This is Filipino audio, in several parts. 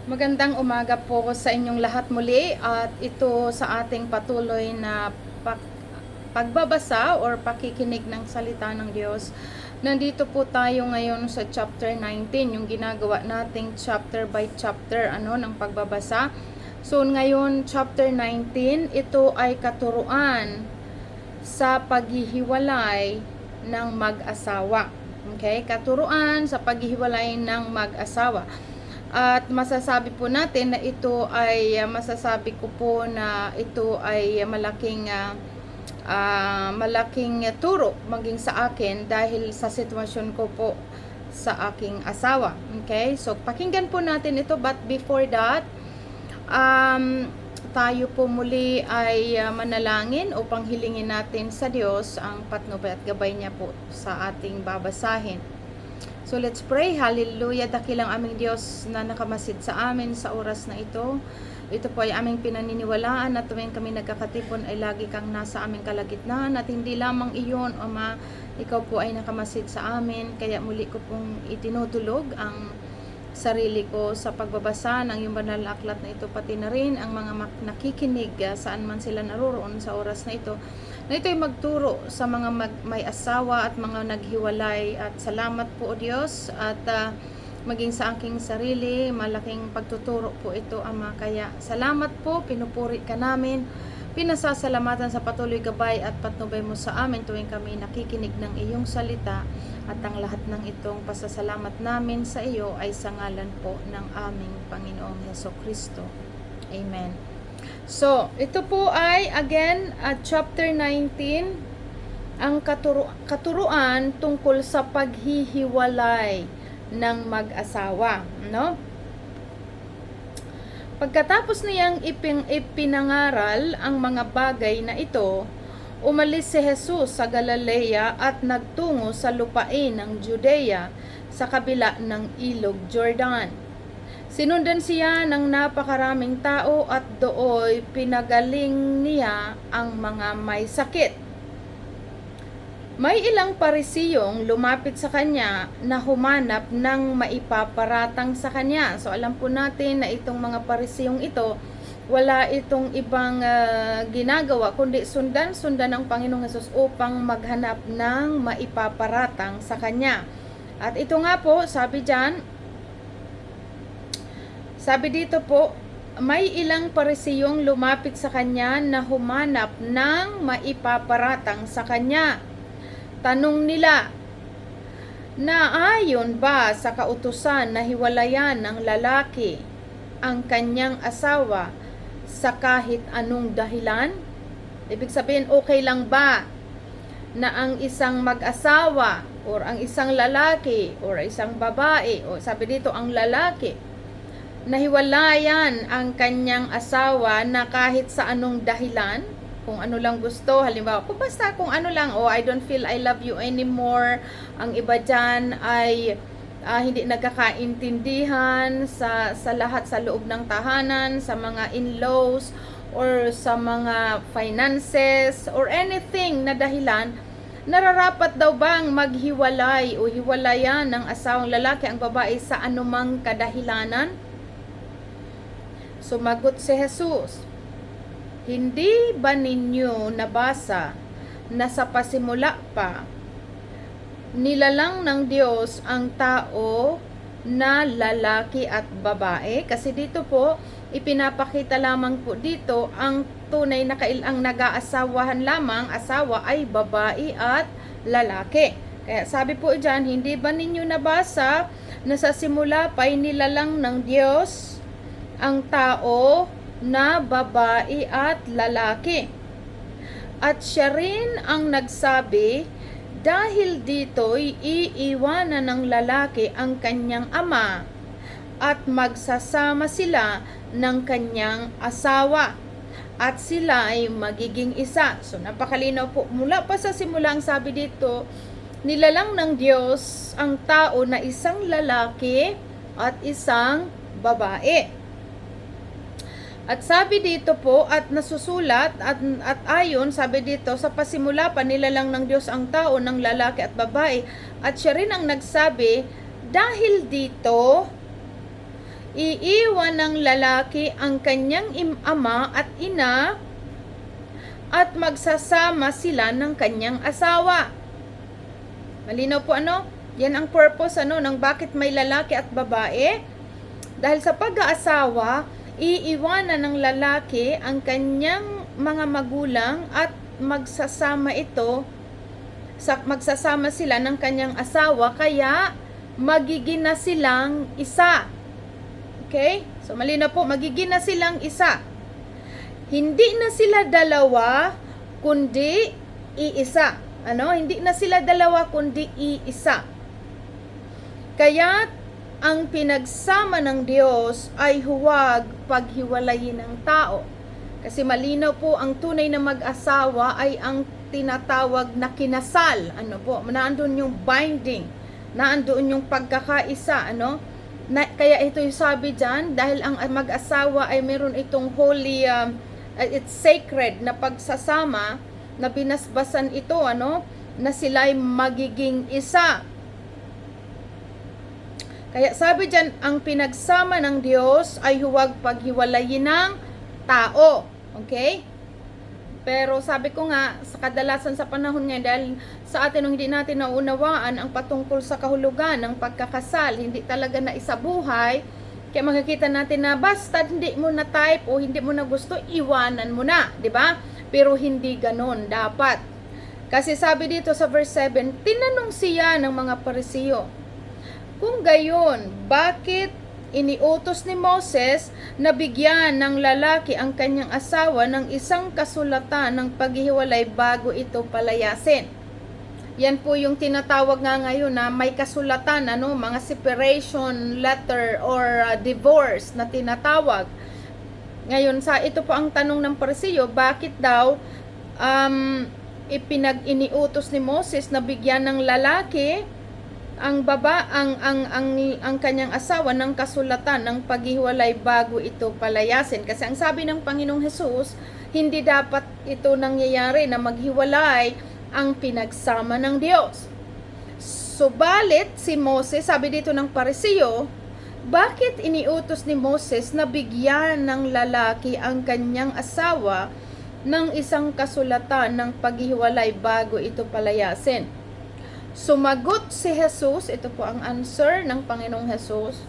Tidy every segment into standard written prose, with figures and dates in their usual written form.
Magandang umaga po sa inyong lahat muli at ito sa ating patuloy na pagbabasa or pakikinig ng salita ng Diyos. Nandito po tayo ngayon sa chapter 19, yung ginagawa nating chapter by chapter ng pagbabasa. So ngayon chapter 19, ito ay katuruan sa paghihiwalay ng mag-asawa. Okay? Katuruan sa paghihiwalay ng mag-asawa. At masasabi po natin na ito ay masasabi ko po na ito ay malaking turo maging sa akin dahil sa sitwasyon ko po sa aking asawa. Okay? So pakinggan po natin ito, but before that, tayo po muli ay manalangin upang hilingin natin sa Diyos ang patnubay at gabay niya po sa ating babasahin. So let's pray. Hallelujah. Dakilang aming Diyos na nakamasid sa amin sa oras na ito. Ito po ay aming pinaniniwalaan na tuwing kami nagkakatipon ay lagi kang nasa aming kalagitnaan at hindi lamang iyon, Ama, ikaw po ay nakamasid sa amin. Kaya muli ko pong itinutulog ang sarili ko sa pagbabasa ng iyong banal na aklat na ito, pati na rin ang mga nakikinig saan man sila naroroon sa oras na ito, na ito ay magturo sa mga may asawa at mga naghiwalay. At salamat po, O Diyos, at maging sa aking sarili, malaking pagtuturo po ito, Ama. Kaya salamat po, pinupuri ka namin, pinasasalamatan sa patuloy gabay at patnubay mo sa amin tuwing kami nakikinig ng iyong salita. At ang lahat ng itong pasasalamat namin sa iyo ay sa ngalan po ng aming Panginoong Hesukristo. Amen. So, ito po ay again chapter 19, ang katuruan tungkol sa paghihiwalay ng mag-asawa, no? Pagkatapos niyang ipinangaral ang mga bagay na ito, umalis si Jesus sa Galilea at nagtungo sa lupain ng Judea sa kabila ng ilog Jordan. Sinundan siya ng napakaraming tao at dooy pinagaling niya ang mga may sakit. May ilang parisiyong lumapit sa kanya na humanap ng maipaparatang sa kanya. So alam po natin na itong mga parisiyong ito, wala itong ibang ginagawa kundi sundan ang Panginoong Hesus upang maghanap ng maipaparatang sa kanya. At ito nga po, sabi dito po, may ilang parisiyong lumapit sa kanya na humanap ng maipaparatang sa kanya. Tanong nila, naayon ba sa kautusan na hiwalayan ng lalaki ang kanyang asawa sa kahit anong dahilan? Ibig sabihin, okay lang ba na ang isang mag-asawa or ang isang lalaki or isang babae, o sabi dito ang lalaki, nahiwalayan ang kanyang asawa na kahit sa anong dahilan, kung ano lang gusto, halimbawa, basta kung ano lang, I don't feel I love you anymore. Ang iba dyan ay hindi nagkakaintindihan sa lahat sa loob ng tahanan, sa mga in-laws, or sa mga finances, or anything na dahilan. Nararapat daw bang maghiwalay o hiwalayan ng asawang lalaki ang babae sa anumang kadahilanan? Sumagot si Jesus, hindi ba ninyo nabasa na sa pasimula pa, nilalang ng Diyos ang tao na lalaki at babae? Kasi dito po, ipinapakita lamang po dito ang tunay na ang nag-aasawahan lamang, asawa ay babae at lalaki. Kaya sabi po dyan, hindi ba ninyo nabasa na sa simula pa ay nilalang ng Diyos ang tao na babae at lalaki? At siya rin ang nagsabi, dahil dito'y iiwanan ng lalaki ang kanyang ama at magsasama sila ng kanyang asawa at sila ay magiging isa. So napakalinaw po, mula pa sa simula ang sabi dito, nilalang ng Diyos ang tao na isang lalaki at isang babae. At sabi dito po, at nasusulat, at ayon, sabi dito, sa pasimula pa nilalang ng Diyos ang tao ng lalaki at babae, at siya rin ang nagsabi, dahil dito, Iiwan ng lalaki ang kanyang ama at ina at magsasama sila ng kanyang asawa. Malinaw po ano? Yan ang purpose ng bakit may lalaki at babae. Dahil sa pag-aasawa, iiwanan ng lalaki ang kanyang mga magulang at magsasama sila ng kanyang asawa, kaya magiging na silang isa. Okay? So malinaw po, magiging na silang isa. Hindi na sila dalawa, kundi iisa. Hindi na sila dalawa, kundi iisa. Kaya ang pinagsama ng Diyos ay huwag paghiwalayin ng tao. Kasi malinaw po, ang tunay na mag-asawa ay ang tinatawag na kinasal. Naandun yung binding, naandun yung pagkakaisa. Kaya ito yung sabi dyan, dahil ang mag-asawa ay meron itong holy, it's sacred na pagsasama, na binasbasan ito, na sila'y magiging isa. Kaya sabi dyan, ang pinagsama ng Diyos ay huwag paghiwalayin ng tao. Okay? Pero sabi ko nga, sa kadalasan sa panahon ngayon, dahil sa atin hindi natin naunawaan ang patungkol sa kahulugan ng pagkakasal, hindi talaga na isabuhay, kaya makikita natin na basta hindi mo na type o hindi mo na gusto, iwanan mo na, di ba? Pero hindi ganon dapat. Kasi sabi dito sa verse 7, tinanong siya ng mga Parisiyo, kung gayon, bakit iniutos ni Moses na bigyan ng lalaki ang kanyang asawa ng isang kasulatan ng paghihiwalay bago ito palayasin? Yan po yung tinatawag nga ngayon na may kasulatan, mga separation letter or divorce na tinatawag. Ngayon, ito po ang tanong ng Parisiyo, bakit daw iniutos ni Moses na bigyan ng lalaki ang kanyang asawa ng kasulatan ng paghiwalay bago ito palayasin? Kasi ang sabi ng Panginoong Hesus, hindi dapat ito nangyayari na maghiwalay ang pinagsama ng Diyos. Subalit si Moses, sabi dito ng Parisiyo, bakit iniutos ni Moses na bigyan ng lalaki ang kanyang asawa ng isang kasulatan ng paghiwalay bago ito palayasin? Sumagot si Jesus, ito po ang answer ng Panginoong Hesus.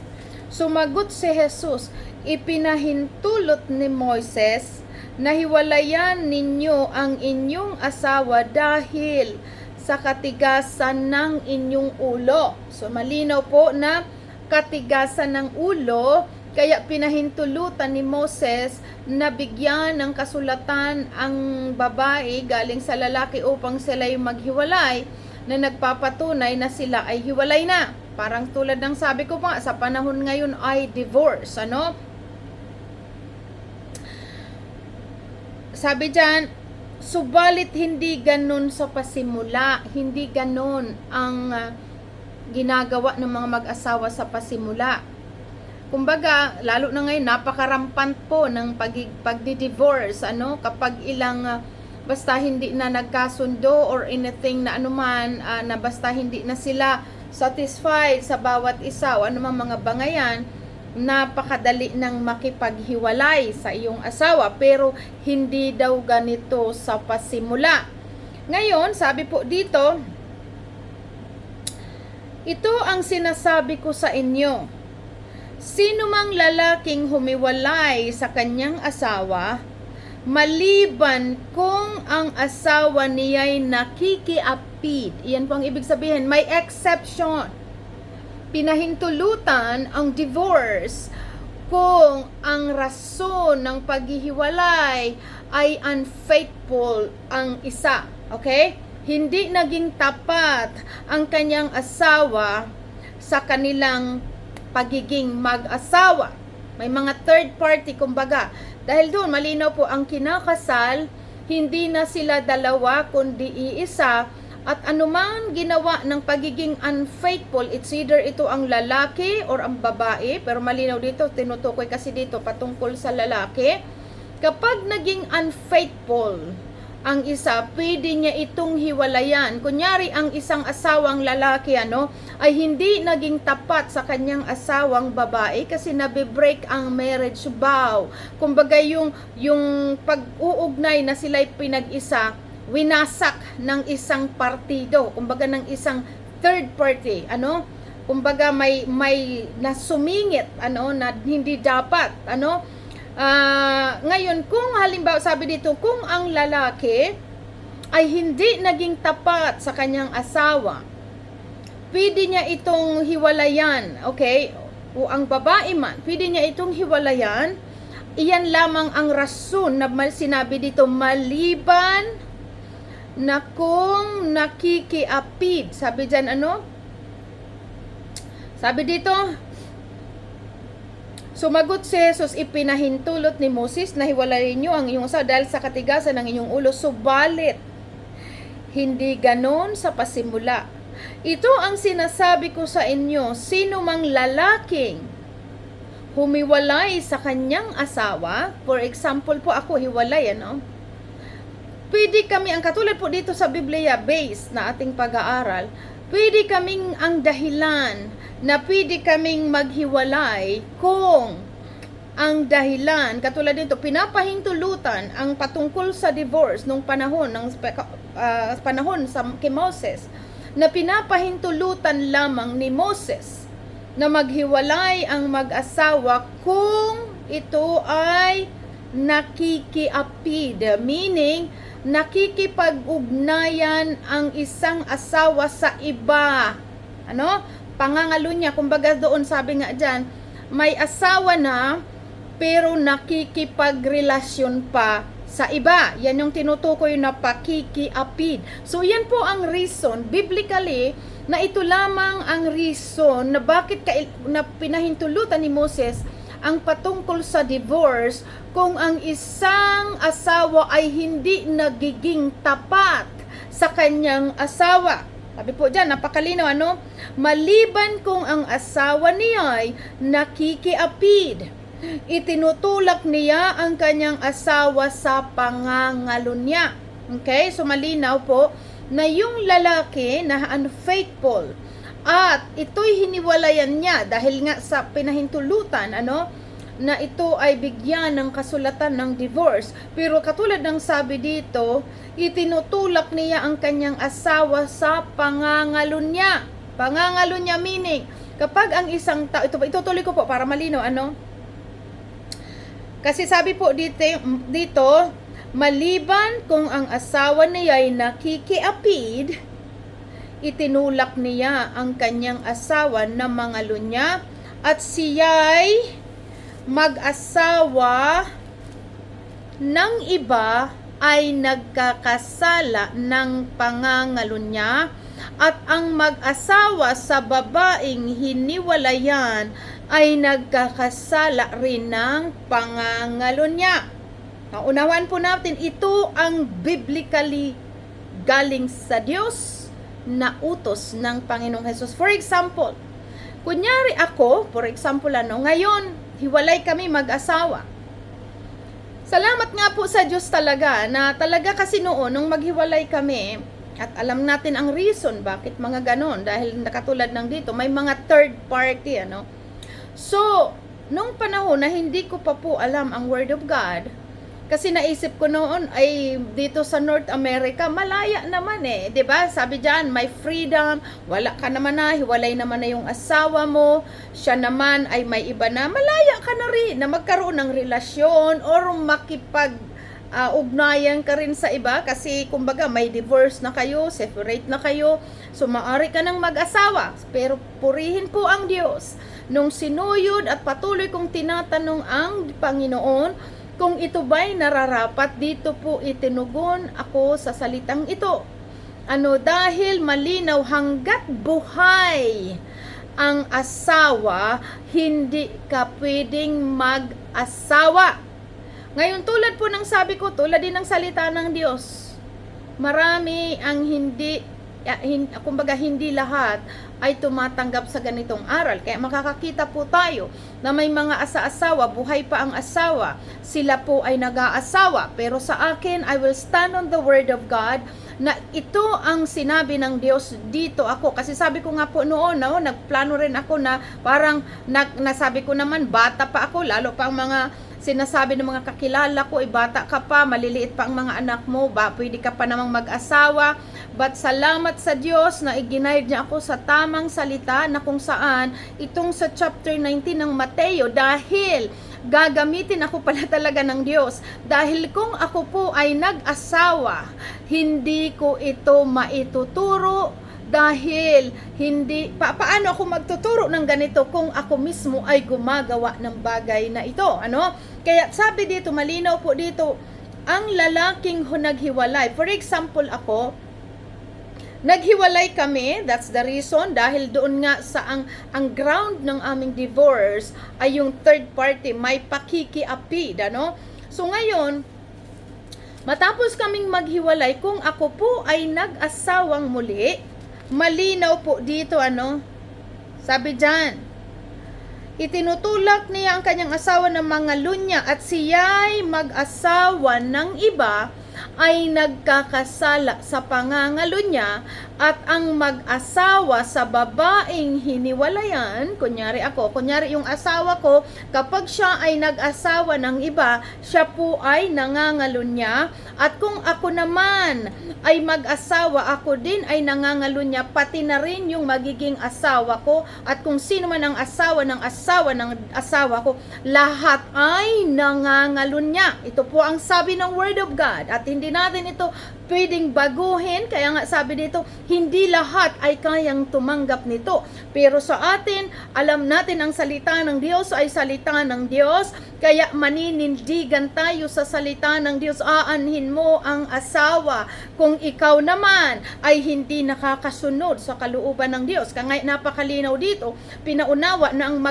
Sumagot si Jesus, ipinahintulot ni Moises na hiwalayan ninyo ang inyong asawa dahil sa katigasan ng inyong ulo. So malinaw po na katigasan ng ulo, kaya pinahintulutan ni Moses na bigyan ng kasulatan ang babae galing sa lalaki upang sila'y maghiwalay, na nagpapatunay na sila ay hiwalay na. Parang tulad ng sabi ko pa, sa panahon ngayon ay divorce. Sabi dyan, subalit hindi ganun sa pasimula. Hindi ganun ang ginagawa ng mga mag-asawa sa pasimula. Kumbaga, lalo na ngayon, napakarampant po ng pagdi-divorce. Kapag ilang basta hindi na nagkasundo or anything na anuman, na basta hindi na sila satisfied sa bawat isa o anumang mga bangayan, napakadali ng makipaghiwalay sa iyong asawa, pero hindi daw ganito sa pasimula. Ngayon, sabi po dito, ito ang sinasabi ko sa inyo, sino mang lalaking humiwalay sa kanyang asawa, maliban kung ang asawa niya'y nakikiapid. Iyan po ang ibig sabihin, may exception. Pinahintulutan ang divorce kung ang rason ng paghihiwalay ay unfaithful ang isa. Okay? Hindi naging tapat ang kanyang asawa sa kanilang pagiging mag-asawa. May mga third party, kumbaga. Dahil doon, malinaw po, ang kinakasal, hindi na sila dalawa, kundi iisa. At anuman ginawa ng pagiging unfaithful, it's either ito ang lalaki or ang babae. Pero malinaw dito, tinutukoy kasi dito patungkol sa lalaki. Kapag naging unfaithful ang isa, pwede niya itong hiwalayan. Kunyari, ang isang asawang lalaki, ay hindi naging tapat sa kanyang asawang babae kasi nabe-break ang marriage vow. Kumbaga, yung pag-uugnay na sila'y pinag-isa, winasak ng isang partido. Kumbaga, ng isang third party. Kumbaga, may nasumingit, na hindi dapat, ngayon, kung halimbawa, sabi dito, kung ang lalaki ay hindi naging tapat sa kanyang asawa, pwede niya itong hiwalayan, okay? O ang babae man, pwede niya itong hiwalayan. Iyan lamang ang rason na sinabi dito, maliban na kung nakikiapid. Sabi dyan, Sabi dito, sumagot si Jesus, ipinahintulot ni Moses na hiwalayin niyo ang iyong asawa dahil sa katigasan ng inyong ulo. Subalit, hindi ganon sa pasimula. Ito ang sinasabi ko sa inyo, sino mang lalaking humiwalay sa kanyang asawa, for example po ako, hiwalay, pwede kami, ang katulad po dito sa Biblia, base na ating pag-aaral, pwede kaming ang dahilan na pwede kaming maghiwalay kung ang dahilan, katulad dito, pinapahintulutan ang patungkol sa divorce nung panahon sa kay Moses, na pinapahintulutan lamang ni Moses na maghiwalay ang mag-asawa kung ito ay nakikiapid, meaning nakikipag-ugnayan ang isang asawa sa iba. Pangangalo niya, kumbaga doon sabi nga dyan, may asawa na pero nakikipagrelasyon pa sa iba. Yan yung tinutukoy na pakikiapid. So yan po ang reason, biblically, na ito lamang ang reason na bakit na pinahintulutan ni Moses ang patungkol sa divorce kung ang isang asawa ay hindi nagiging tapat sa kanyang asawa. Sabi po dyan, napakalinaw, maliban kung ang asawa niya ay nakikiapid, itinutulak niya ang kanyang asawa sa pangangalo niya. Okay? So malinaw po na yung lalaki na unfaithful at ito'y hiniwalayan niya dahil nga sa pinahintulutan, na ito ay bigyan ng kasulatan ng divorce. Pero katulad ng sabi dito, itinutulak niya ang kanyang asawa sa pangangalo niya. Pangangalo niya meaning, kapag ang isang tao, itutuloy ko po para malinaw, kasi sabi po dito, maliban kung ang asawa niya ay nakikiapid, itinulak niya ang kanyang asawa na mangalo niya at siya'y mag-asawa ng iba ay nagkakasala ng pangangalo niya at ang mag-asawa sa babaeng hiniwalayan ay nagkakasala rin ng pangangalo niya. Unawan po natin, ito ang biblically galing sa Diyos na utos ng Panginoong Hesus. For example, kunyari ako, for example, ngayon, hiwalay kami mag-asawa. Salamat nga po sa Diyos talaga, na talaga kasi noon, nung maghiwalay kami, at alam natin ang reason bakit mga ganon, dahil nakatulad ng dito, may mga third party, So, nung panahon na hindi ko pa po alam ang Word of God, kasi naisip ko noon ay dito sa North America, malaya naman 'di ba? Sabi diyan, may freedom, wala ka naman na, hiwalay naman na yung asawa mo, siya naman ay may iba na, malaya ka na rin na magkaroon ng relasyon or ugnayan ka rin sa iba kasi kumbaga may divorce na kayo, separate na kayo, so maaari ka ng mag-asawa. Pero purihin po ang Diyos. Nung sinuyod at patuloy kong tinatanong ang Panginoon, kung ito ba'y nararapat, dito po itinugon ako sa salitang ito. Dahil malinaw hanggat buhay ang asawa, hindi ka pwedeng mag-asawa. Ngayon, tulad po ng sabi ko, tulad din ng salita ng Diyos, marami ang hindi kumbaga hindi lahat ay tumatanggap sa ganitong aral. Kaya makakakita po tayo na may mga asa-asawa, buhay pa ang asawa, sila po ay nag-aasawa. Pero sa akin, I will stand on the word of God na ito ang sinabi ng Diyos dito ako. Kasi sabi ko nga po noon, no, nagplano rin ako na parang nasabi ko naman, bata pa ako, lalo pa ang mga sinasabi ng mga kakilala ko, bata ka pa, maliliit pa ang mga anak mo, pwede ka pa namang mag-asawa. But salamat sa Diyos na iginayad niya ako sa tamang salita na kung saan itong sa chapter 19 ng Mateo, dahil gagamitin ako pala talaga ng Diyos. Dahil kung ako po ay nag-asawa, hindi ko ito maituturo dahil hindi paano ako magtuturo ng ganito kung ako mismo ay gumagawa ng bagay na ito, ano? Kaya sabi dito, malinaw po dito, ang lalaking naghiwalay. For example, ako, naghiwalay kami, that's the reason, dahil doon nga sa ang ground ng aming divorce ay yung third party, may pakikiapid, ano? So ngayon, matapos kaming maghiwalay, kung ako po ay nag-asawang muli, malinaw po dito, ano? Sabi dyan, itinutulak niya ang kanyang asawa ng mga lunya at siya'y mag-asawa ng iba, ay nagkakasala sa pangangalunya, at ang mag-asawa sa babaeng hiniwalayan, kunyari yung asawa ko, kapag siya ay nag-asawa ng iba, siya po ay nangangalunya, at kung ako naman ay mag-asawa, ako din ay nangangalunya, pati na rin yung magiging asawa ko, at kung sino man ang asawa ng asawa ko, lahat ay nangangalunya. Ito po ang sabi ng Word of God, at hindi natin ito pwedeng baguhin. Kaya nga sabi dito, hindi lahat ay kayang tumanggap nito. Pero sa atin, alam natin ang salita ng Diyos ay salita ng Diyos. Kaya maninindigan tayo sa salita ng Diyos. Aanhin mo ang asawa kung ikaw naman ay hindi nakakasunod sa kalooban ng Diyos. Kaya napakalinaw dito, pinaunawa na ang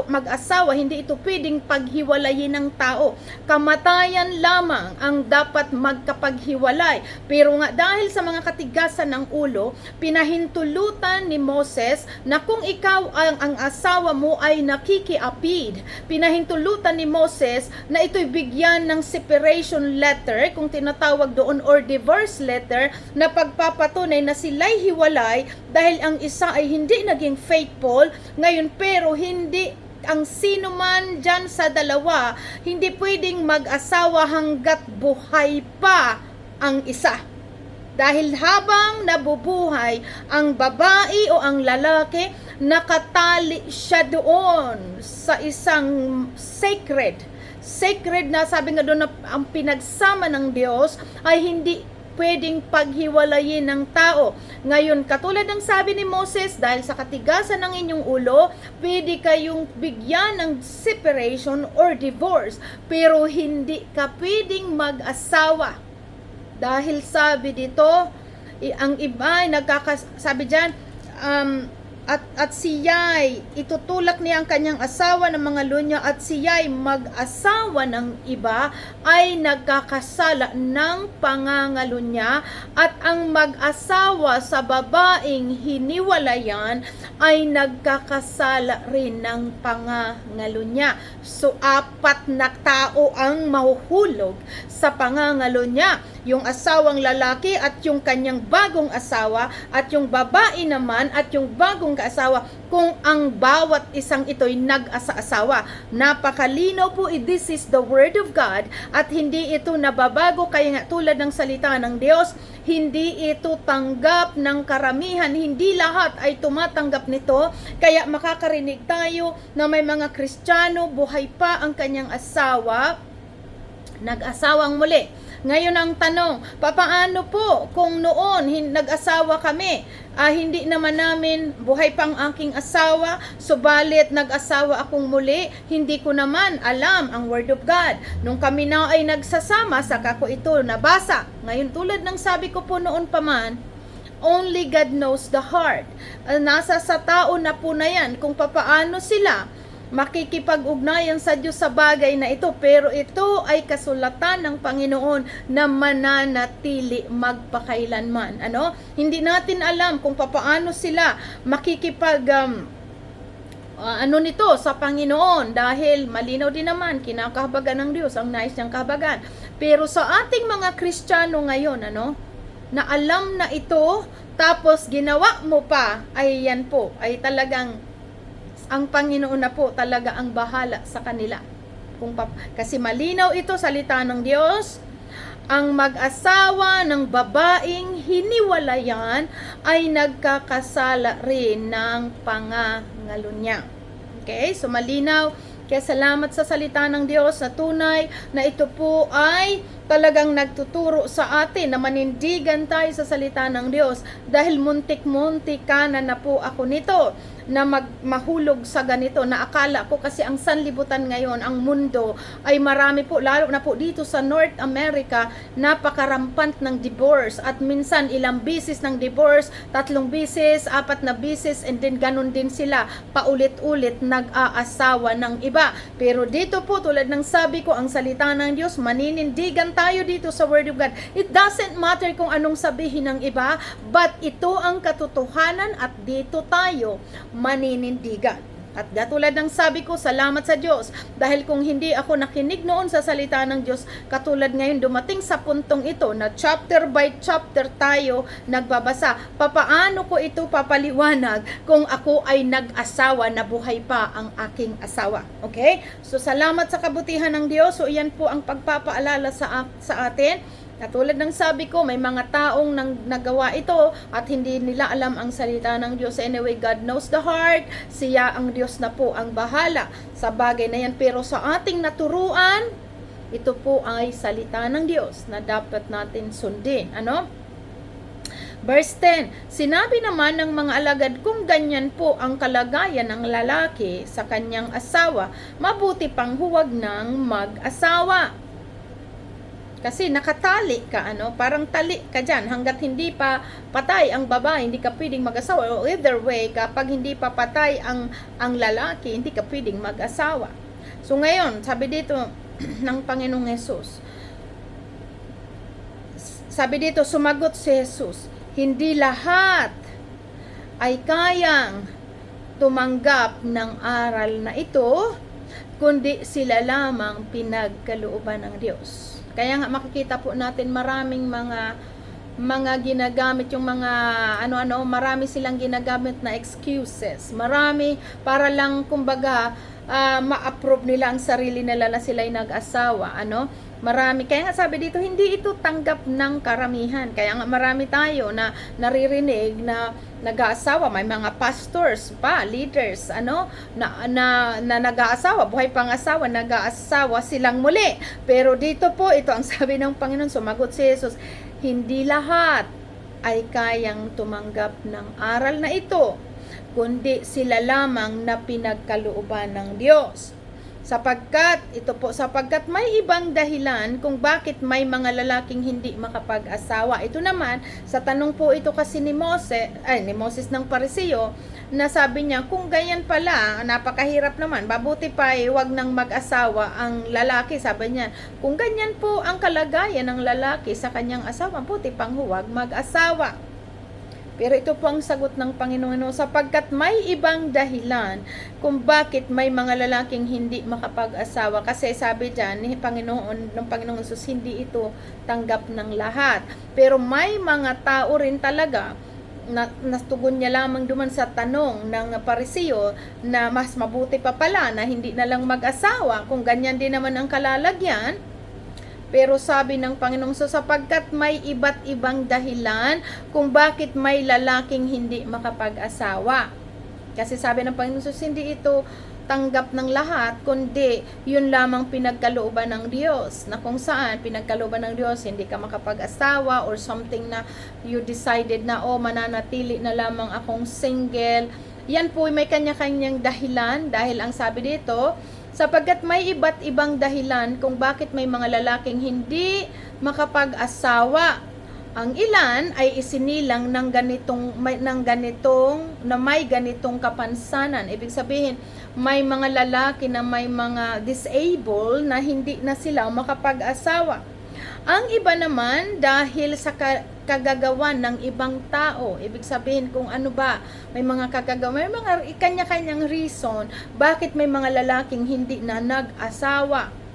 mag-asawa, hindi ito pwedeng paghiwalayin ng tao. Kamatayan lamang ang dapat magkapaghiwalay. Pero nga dahil sa mga katigasan ng ulo, pinahintulutan ni Moses na kung ikaw ang asawa mo ay nakikiapid, pinahintulutan ni Moses na ito'y bigyan ng separation letter, kung tinatawag doon, or divorce letter, na pagpapatunay na sila'y hiwalay dahil ang isa ay hindi naging faithful ngayon, pero hindi ang sino man dyan sa dalawa, hindi pwedeng mag-asawa hanggat buhay pa ang isa. Dahil habang nabubuhay ang babae o ang lalaki, nakatali siya doon sa isang sacred na, sabi nga doon, na ang pinagsama ng Diyos ay hindi pwedeng paghiwalayin ng tao. Ngayon, katulad ng sabi ni Moses, dahil sa katigasan ng inyong ulo, pwede kayong bigyan ng separation or divorce, pero hindi ka pwedeng mag-asawa. Dahil sabi dito, ang iba ay sabi dyan, at siya'y itutulak niya ang kanyang asawa ng mga lunya, at siya'y mag-asawa ng iba, ay nagkakasala ng pangangalunya, at ang mag-asawa sa babaeng hiniwalayan ay nagkakasala rin ng pangangalunya. So, 4 na tao ang mahuhulog sa pangangalunya. Yung asawang lalaki at yung kanyang bagong asawa, at yung babae naman at yung bagong kaasawa, kung ang bawat isang ito'y nag-asa-asawa. Napakalinaw po, this is the Word of God, at hindi ito nababago. Kaya nga tulad ng salita ng Diyos, hindi ito tanggap ng karamihan, hindi lahat ay tumatanggap nito. Kaya makakarinig tayo na may mga Kristiyano, buhay pa ang kanyang asawa, nag-asawang muli. Ngayon ang tanong, papaano po kung noon nag-asawa kami, hindi naman namin buhay pang aking asawa, subalit nag-asawa akong muli, hindi ko naman alam ang Word of God. Nung kami na ay nagsasama, saka ko ito nabasa. Ngayon tulad ng sabi ko po noon pa man, only God knows the heart. Nasa sa tao na po na yan kung papaano sila makikipag-ugnayan sa Diyos sa bagay na ito, pero ito ay kasulatan ng Panginoon na mananatili magpakailanman. Ano? Hindi natin alam kung paano sila makikipag nito sa Panginoon, dahil malinaw din naman kinakahabagan ng Diyos ang nais niyang kahabagan. Pero sa ating mga Kristiyano ngayon, na alam na ito, tapos ginawa mo pa, ay yan po, ay talagang ang Panginoon na po talaga ang bahala sa kanila. Kasi malinaw ito, salita ng Diyos, ang mag-asawa ng babaeng hiniwalayan ay nagkakasala rin ng pangangalunya. Okay? So malinaw. Kaya salamat sa salita ng Diyos na tunay na ito po ay talagang nagtuturo sa atin na manindigan tayo sa salita ng Diyos, dahil muntik-muntik na po ako nito na mahulog sa ganito, na akala ko kasi ang sanlibutan ngayon, ang mundo ay marami po, lalo na po dito sa North America, napakarampant ng divorce, at minsan ilang bisis ng divorce, 3 bisis, 4 na bisis, and then ganun din sila paulit-ulit nag-aasawa ng iba. Pero dito po, tulad ng sabi ko, ang salita ng Diyos, maninindigan tayo dito sa Word of God. It doesn't matter kung anong sabihin ng iba, but ito ang katotohanan, at dito tayo maninindigan. At katulad ng sabi ko, salamat sa Diyos, dahil kung hindi ako nakinig noon sa salita ng Diyos, katulad ngayon dumating sa puntong ito na chapter by chapter tayo nagbabasa, papaano ko ito papaliwanag kung ako ay nag-asawa na buhay pa ang aking asawa? Okay? So salamat sa kabutihan ng Diyos. So iyan po ang pagpapaalala sa atin. Katulad ng sabi ko, may mga taong nagawa ito at hindi nila alam ang salita ng Diyos. Anyway, God knows the heart. Siya ang Diyos na po ang bahala sa bagay na yan. Pero sa ating naturuan, ito po ay salita ng Diyos na dapat natin sundin. Ano? Verse 10, sinabi naman ng mga alagad, kung ganyan po ang kalagayan ng lalaki sa kanyang asawa, mabuti pang huwag nang mag-asawa. Kasi nakatali ka, parang tali ka dyan. Hanggat hindi pa patay ang babae, hindi ka pwedeng mag-asawa. O either way, kapag hindi pa patay ang lalaki, hindi ka pwedeng mag-asawa. So ngayon, sabi dito ng Panginoong Jesus, sabi dito, sumagot si Jesus, hindi lahat ay kayang tumanggap ng aral na ito, kundi sila lamang pinagkalooban ng Diyos. Kaya nga makikita po natin maraming mga ginagamit yung mga marami silang ginagamit na excuses. Marami para lang kumbaga ma-approve nila ang sarili nila na sila'y nag-asawa, Marami. Kaya nga sabi dito, hindi ito tanggap ng karamihan. Kaya nga marami tayo na naririnig na nag-aasawa, may mga pastors pa, leaders, na nag-aasawa, buhay pang asawa, nag-aasawa silang muli. Pero dito po, ito ang sabi ng Panginoon, sumagot si Jesus, hindi lahat ay kayang tumanggap ng aral na ito, kundi sila lamang na pinagkalooban ng Diyos. Sapagkat may ibang dahilan kung bakit may mga lalaking hindi makapag-asawa. Ito naman, sa tanong po ito kasi ni Moses ng Pariseo, na sabi niya, kung ganyan pala, napakahirap naman, mabuti pa wag nang mag-asawa ang lalaki. Sabi niya, kung ganyan po ang kalagayan ng lalaki sa kanyang asawa, mabuti pang huwag mag-asawa. Pero ito po ang sagot ng Panginoon, sapagkat may ibang dahilan kung bakit may mga lalaking hindi makapag-asawa. Kasi sabi dyan ng Panginoong Jesus, hindi ito tanggap ng lahat. Pero may mga tao rin talaga na nastugon niya lamang duman sa tanong ng Pariseo na mas mabuti pa pala na hindi na lang mag-asawa kung ganyan din naman ang kalalagyan. Pero sabi ng Panginoong, sapagkat may iba't ibang dahilan kung bakit may lalaking hindi makapag-asawa. Kasi sabi ng Panginoong, hindi ito tanggap ng lahat, kundi yun lamang pinagkalooban ng Diyos. Na kung saan pinagkalooban ng Diyos, hindi ka makapag-asawa or something na you decided na, mananatili na lamang akong single. Yan po may kanya-kanyang dahilan, dahil ang sabi dito, sapagkat may iba't ibang dahilan kung bakit may mga lalaking hindi makapag-asawa. Ang ilan ay isinilang ng may ganitong kapansanan. Ibig sabihin, may mga lalaki na may mga disabled na hindi na sila makapag-asawa. Ang iba naman dahil sa kagagawan ng ibang tao. Ibig sabihin kung ano ba, may mga kagagawan, may mga kanya-kanyang reason bakit may mga lalaking hindi na nag-asawa.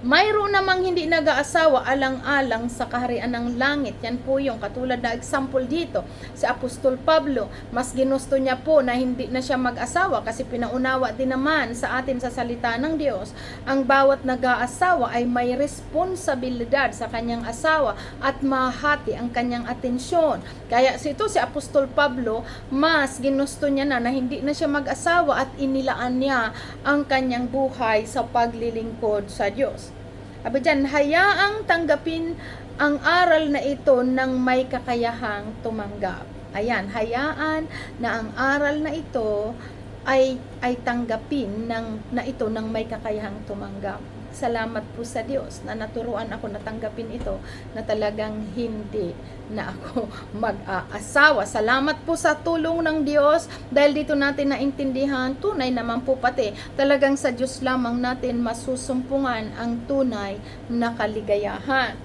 Mayroon namang hindi nag-aasawa alang-alang sa kaharian ng langit. Yan po yung katulad na example dito. Si Apostol Pablo, mas ginusto niya po na hindi na siya mag-asawa kasi pinaunawa din naman sa atin sa salita ng Diyos. Ang bawat nag-aasawa ay may responsibilidad sa kanyang asawa at mahati ang kanyang atensyon. Kaya si Apostol Pablo, mas ginusto niya na hindi na siya mag-asawa at inilaan niya ang kanyang buhay sa paglilingkod sa Diyos. Sabi dyan, hayaang tanggapin ang aral na ito ng may kakayahang tumanggap. Ayan, hayaan na ang aral na ito ay tanggapin na ito ng may kakayahang tumanggap. Salamat po sa Diyos na naturuan ako na tanggapin ito na talagang hindi na ako mag-aasawa. Salamat po sa tulong ng Diyos dahil dito natin naintindihan, tunay naman po pati talagang sa Diyos lamang natin masusumpungan ang tunay na kaligayahan.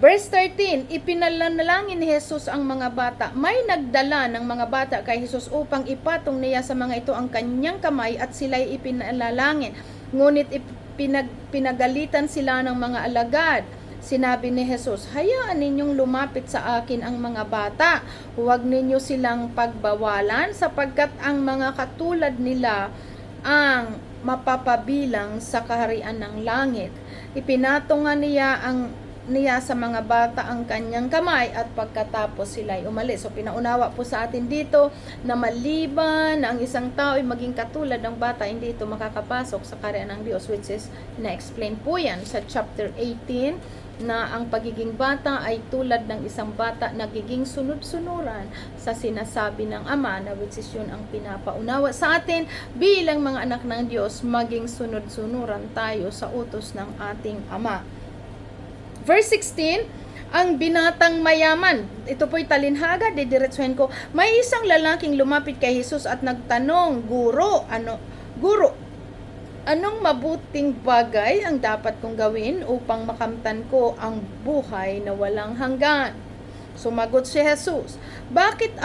Verse 13, ipinalanalangin ni Jesus ang mga bata. May nagdala ng mga bata kay Jesus upang ipatong niya sa mga ito ang kanyang kamay at sila'y ipinalalangin. Ngunit pinagalitan sila ng mga alagad. Sinabi ni Jesus, hayaan ninyong lumapit sa akin ang mga bata. Huwag ninyo silang pagbawalan sapagkat ang mga katulad nila ang mapapabilang sa kaharian ng langit. Ipinatungan niya sa mga bata ang kanyang kamay at pagkatapos sila'y umalis. So pinaunawa po sa atin dito na maliban na ang isang tao ay maging katulad ng bata, hindi ito makakapasok sa kaharian ng Diyos, which is na-explain po yan sa chapter 18 na ang pagiging bata ay tulad ng isang bata nagiging sunod-sunuran sa sinasabi ng Ama, na which is yun ang pinapaunawa sa atin bilang mga anak ng Diyos, maging sunod-sunuran tayo sa utos ng ating Ama. Verse 16, ang binatang mayaman. Ito po'y talinhaga, didiretsuhin ko. May isang lalaking lumapit kay Jesus at nagtanong, Guro, anong mabuting bagay ang dapat kong gawin upang makamtan ko ang buhay na walang hanggan? Sumagot si Jesus, bakit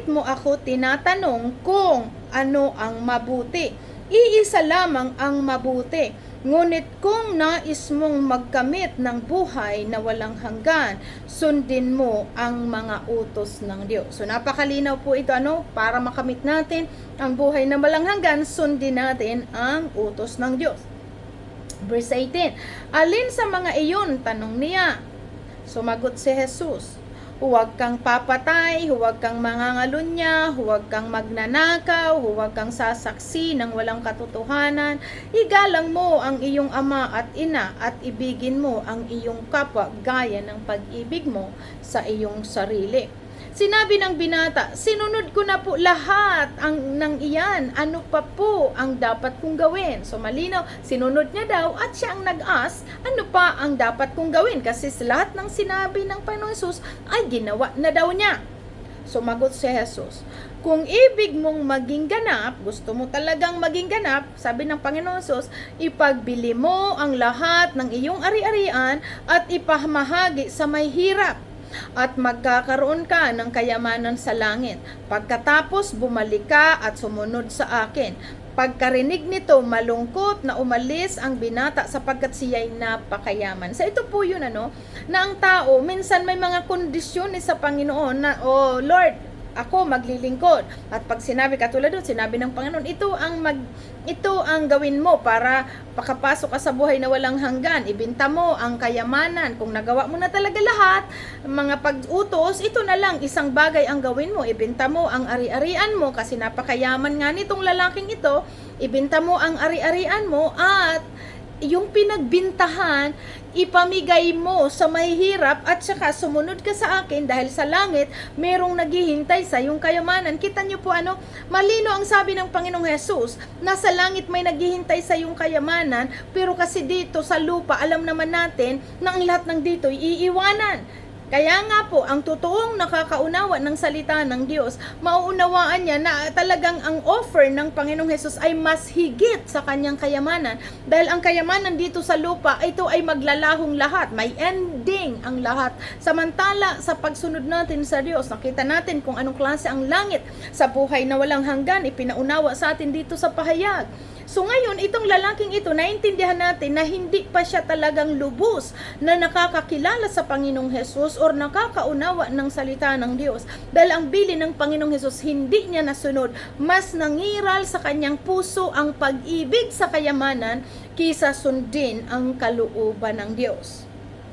mo ako tinatanong kung ano ang mabuti? Iisa lamang ang mabuti. Ngunit kung nais mong magkamit ng buhay na walang hanggan, sundin mo ang mga utos ng Diyos. So napakalinaw po ito, para makamit natin ang buhay na walang hanggan, sundin natin ang utos ng Diyos. Verse 18, alin sa mga iyon? Tanong niya. Sumagot si Jesus, huwag kang papatay, huwag kang mangangalunya, huwag kang magnanakaw, huwag kang sasaksi ng walang katotohanan, igalang mo ang iyong ama at ina at ibigin mo ang iyong kapwa gaya ng pag-ibig mo sa iyong sarili. Sinabi ng binata, sinunod ko na po lahat ng iyan. Ano pa po ang dapat kong gawin? So malinaw, sinunod niya daw at siya ang nag-ask, ano pa ang dapat kong gawin? Kasi lahat ng sinabi ng Panginoon Jesus ay ginawa na daw niya. Sumagot si Jesus, kung ibig mong maging ganap, gusto mo talagang maging ganap, sabi ng Panginoon Jesus, ipagbili mo ang lahat ng iyong ari-arian at ipamahagi sa may hirap, at magkakaroon ka ng kayamanan sa langit. Pagkatapos bumalik ka at sumunod sa akin. Pagkarinig nito, malungkot na umalis ang binata sapagkat siya'y napakayaman. So ito po yun na ang tao minsan may mga kondisyon sa Panginoon na, oh Lord, ako maglilingkod. At pag sinabi, katulad doon, sinabi ng Panginoon, ito ang gawin mo para pakapasok ka sa buhay na walang hanggan. Ibenta mo ang kayamanan. Kung nagawa mo na talaga lahat, mga pag-utos, ito na lang, isang bagay ang gawin mo. Ibenta mo ang ari-arian mo kasi napakayaman nga nitong lalaking ito. Ibenta mo ang ari-arian mo at yung pinagbintahan, ipamigay mo sa mahihirap at saka sumunod ka sa akin dahil sa langit, merong naghihintay sa yung kayamanan. Kita niyo po malino ang sabi ng Panginoong Hesus, nasa langit may naghihintay sa yung kayamanan, pero kasi dito sa lupa, alam naman natin na ang lahat ng dito iiwanan. Kaya nga po, ang totoong nakakaunawa ng salita ng Diyos, mauunawaan niya na talagang ang offer ng Panginoong Hesus ay mas higit sa kanyang kayamanan. Dahil ang kayamanan dito sa lupa, ito ay maglalahong lahat. May ending ang lahat. Samantala, sa pagsunod natin sa Diyos, nakita natin kung anong klase ang langit sa buhay na walang hanggan, ipinaunawa sa atin dito sa pahayag. So ngayon, itong lalaking ito, naintindihan natin na hindi pa siya talagang lubos na nakakakilala sa Panginoong Hesus or nakakaunawa ng salita ng Diyos. Dahil ang bilin ng Panginoong Hesus, hindi niya nasunod. Mas nangiral sa kanyang puso ang pag-ibig sa kayamanan kaysa sundin ang kalooban ng Diyos.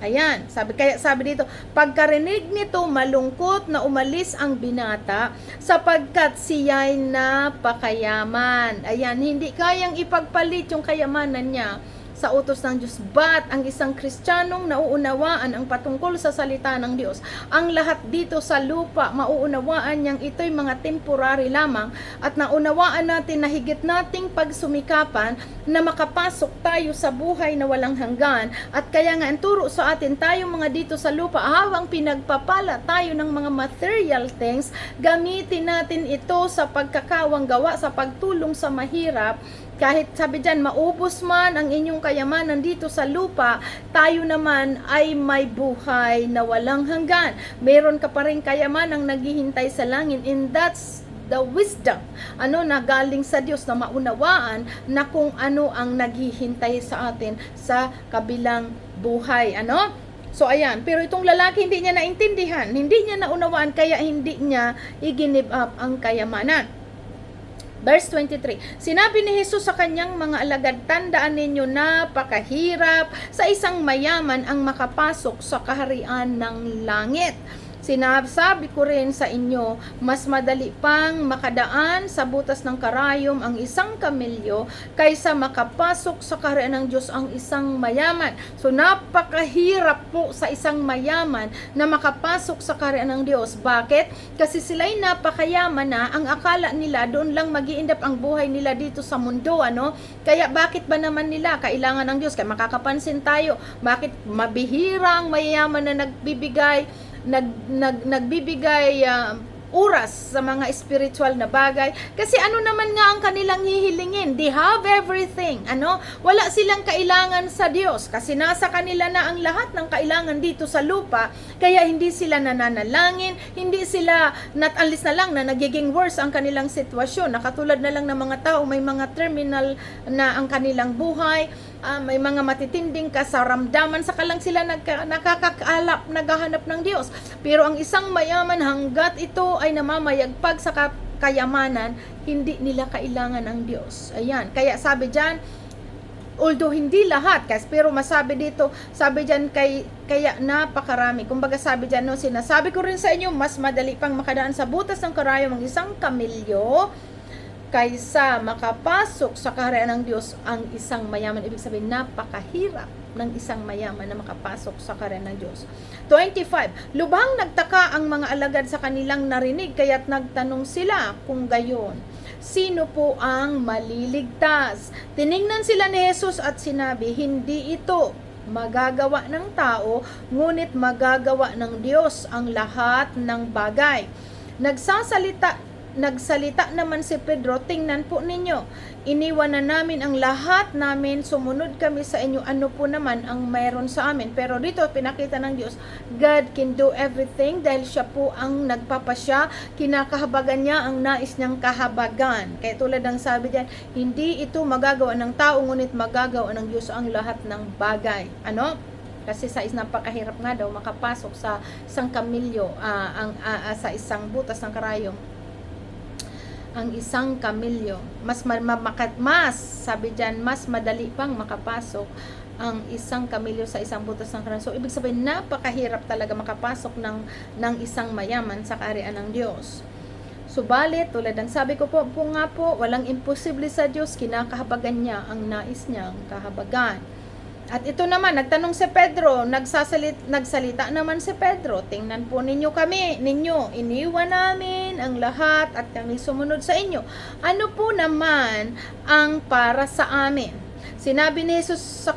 Ayan, kaya sabi dito, pagkarinig nito, malungkot na umalis ang binata sapagkat siya'y napakayaman. Ayan, hindi kayang ipagpalit yung kayamanan niya sa utos ng Diyos. But ang isang Kristiyanong nauunawaan ang patungkol sa salita ng Diyos, ang lahat dito sa lupa, mauunawaan niyang ito'y mga temporary lamang at naunawaan natin na higit nating pagsumikapan na makapasok tayo sa buhay na walang hanggan. At kaya nga ang turo sa atin, tayong mga dito sa lupa, habang pinagpapala tayo ng mga material things, gamitin natin ito sa pagkakawang gawa, sa pagtulong sa mahirap. Kahit sabi dyan, maubos man ang inyong kayamanan dito sa lupa, tayo naman ay may buhay na walang hanggan. Meron ka pa rin kayamanang naghihintay sa langit, and that's the wisdom na galing sa Diyos na maunawaan na kung ano ang naghihintay sa atin sa kabilang buhay. So ayan, pero itong lalaki hindi niya naintindihan, hindi niya naunawaan, kaya hindi niya i-give up ang kayamanan. Verse 23, sinabi ni Jesus sa kanyang mga alagad, tandaan ninyo, napakahirap sa isang mayaman ang makapasok sa kaharian ng langit. Sinasabi ko rin sa inyo, mas madali pang makadaan sa butas ng karayom ang isang kamilyo kaysa makapasok sa kaharian ng Diyos ang isang mayaman. So napakahirap po sa isang mayaman na makapasok sa kaharian ng Diyos. Bakit? Kasi sila'y napakayaman na, ang akala nila doon lang mag-i-end up ang buhay nila dito sa mundo. Kaya bakit ba naman nila kailangan ng Diyos? Kaya makakapansin tayo, bakit mabihirang mayaman na nagbibigay oras sa mga spiritual na bagay, kasi naman nga ang kanilang hihilingin, they have everything, wala silang kailangan sa Diyos, kasi nasa kanila na ang lahat ng kailangan dito sa lupa, kaya hindi sila nananalangin, hindi sila natalis na lang na nagiging worse ang kanilang sitwasyon, nakatulad na lang ng mga tao, may mga terminal na ang kanilang buhay, may mga matitinding kasaramdaman, saka lang sila nakakakalap, naghahanap ng Diyos. Pero ang isang mayaman, hanggat ito ay namamayagpag sa kayamanan, hindi nila kailangan ang Diyos. Ayan, kaya sabi dyan, although hindi lahat, pero masabi dito, sabi dyan, kaya napakarami. Kumbaga sabi dyan, sinasabi ko rin sa inyo, mas madali pang makadaan sa butas ng karayom ng isang kamilyo kaysa makapasok sa kaharian ng Diyos ang isang mayaman. Ibig sabihin, napakahirap ng isang mayaman na makapasok sa kaharian ng Diyos. 25. Lubhang nagtaka ang mga alagad sa kanilang narinig, kaya't nagtanong sila kung gayon, sino po ang maliligtas? Tiningnan sila ni Jesus at sinabi, hindi ito magagawa ng tao, ngunit magagawa ng Diyos ang lahat ng bagay. Nagsalita naman si Pedro, tingnan po ninyo, iniwan na namin ang lahat namin, sumunod kami sa inyo, ano po naman ang mayroon sa amin. Pero dito pinakita ng Diyos, God can do everything dahil siya po ang nagpapasya, kinakahabagan niya ang nais niyang kahabagan. Kaya tulad ng sabi diyan, hindi ito magagawa ng tao, ngunit magagawa ng Diyos ang lahat ng bagay. Kasi napakahirap nga daw makapasok sa isang kamilyo, sa isang butas ng karayom. Ang isang kamilyo, sabi diyan, mas madali pang makapasok ang isang kamilyo sa isang butas ng karayom. So ibig sabihin, napakahirap talaga makapasok ng isang mayaman sa kaharian ng Diyos. Subalit, tulad ng sabi ko po nga po, walang imposible sa Diyos, kinakahabagan niya ang nais niyang kahabagan. At ito naman, nagtanong si Pedro, nagsalita naman si Pedro, tingnan po ninyo iniwan namin ang lahat at kami sumunod sa inyo. Ano po naman ang para sa amin? Sinabi sa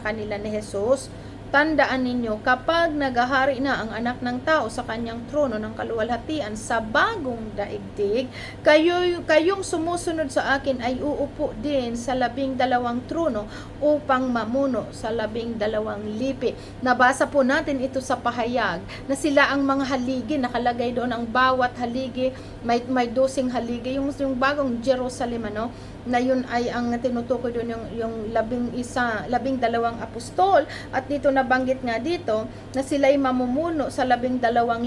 kanila ni Jesus, tandaan ninyo, kapag naghahari na ang anak ng tao sa kanyang trono ng kaluwalhatian sa bagong daigdig, kayong sumusunod sa akin ay uupo din sa 12 trono upang mamuno sa 12 lipi. Nabasa po natin ito sa pahayag na sila ang mga haligi, nakalagay doon ang bawat haligi, may 12 haligi, yung bagong Jerusalem, na yun ay ang tinutukoy doon yung 12 apostol, at dito nabanggit nga dito na sila ay mamumuno sa 12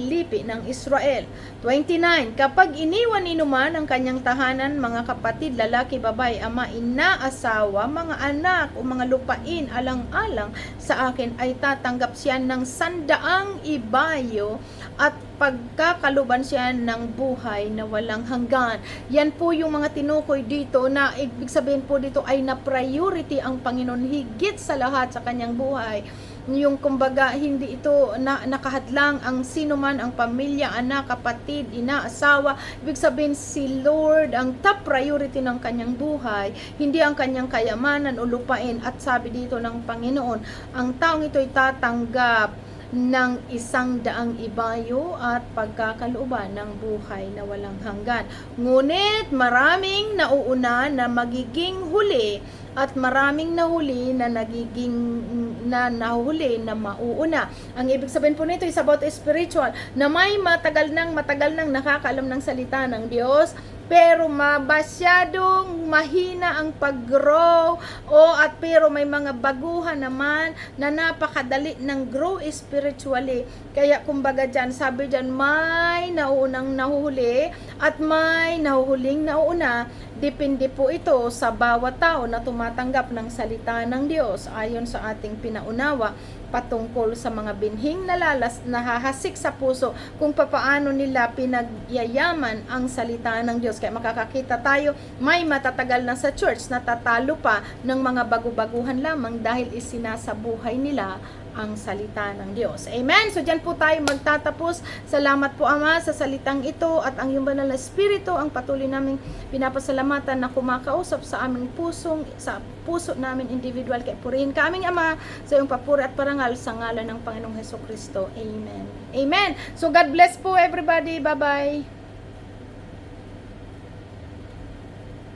lipi ng Israel. 29, kapag iniwan inuman ang kanyang tahanan, mga kapatid, lalaki, babae, ama, ina, asawa, mga anak o mga lupain alang-alang sa akin, ay tatanggap siya ng 100 ibayo at pagkakaluban siya ng buhay na walang hanggan. Yan po yung mga tinukoy dito, na ibig sabihin po dito ay na-priority ang Panginoon higit sa lahat sa kanyang buhay. Yung kumbaga, hindi ito nakahadlang ang sino man, ang pamilya, anak, kapatid, ina, asawa. Ibig sabihin, si Lord ang top priority ng kanyang buhay, hindi ang kanyang kayamanan o lupain. At sabi dito ng Panginoon, ang taong ito ay tatanggap ng 100 ibayo at pagkakalooban ng buhay na walang hanggan. Ngunit maraming nauuna na magiging huli, at maraming nahuli na nahuli na mauuna. Ang ibig sabihin po nito is about spiritual, na may matagal nang nakakaalam ng salita ng Diyos, pero masyadong mahina ang pag-grow, pero may mga baguhan naman na napakadali ng grow spiritually. Kaya kumbaga dyan, sabi dyan, may naunang nahuhuli at may nahuhuling nauna. Depende po ito sa bawat tao na tumatanggap ng salita ng Diyos ayon sa ating pinaunawa patungkol sa mga binhing nahahasik sa puso, kung papaano nila pinagyayaman ang salita ng Diyos. Kaya makakakita tayo, may matatagal na sa church, natatalo pa ng mga bago-baguhan lamang dahil isinasabuhay nila ang salita ng Diyos. Amen? So dyan po tayo magtatapos. Salamat po, Ama, sa salitang ito, at ang iyong banal na Espiritu ang patuloy naming pinapasalamatan na kumakausap sa aming sa puso namin individual. Kaya purihin ka aming Ama sa iyong papuri at parangal sa ngalan ng Panginoong Hesukristo. Amen. Amen. So God bless po everybody. Bye-bye.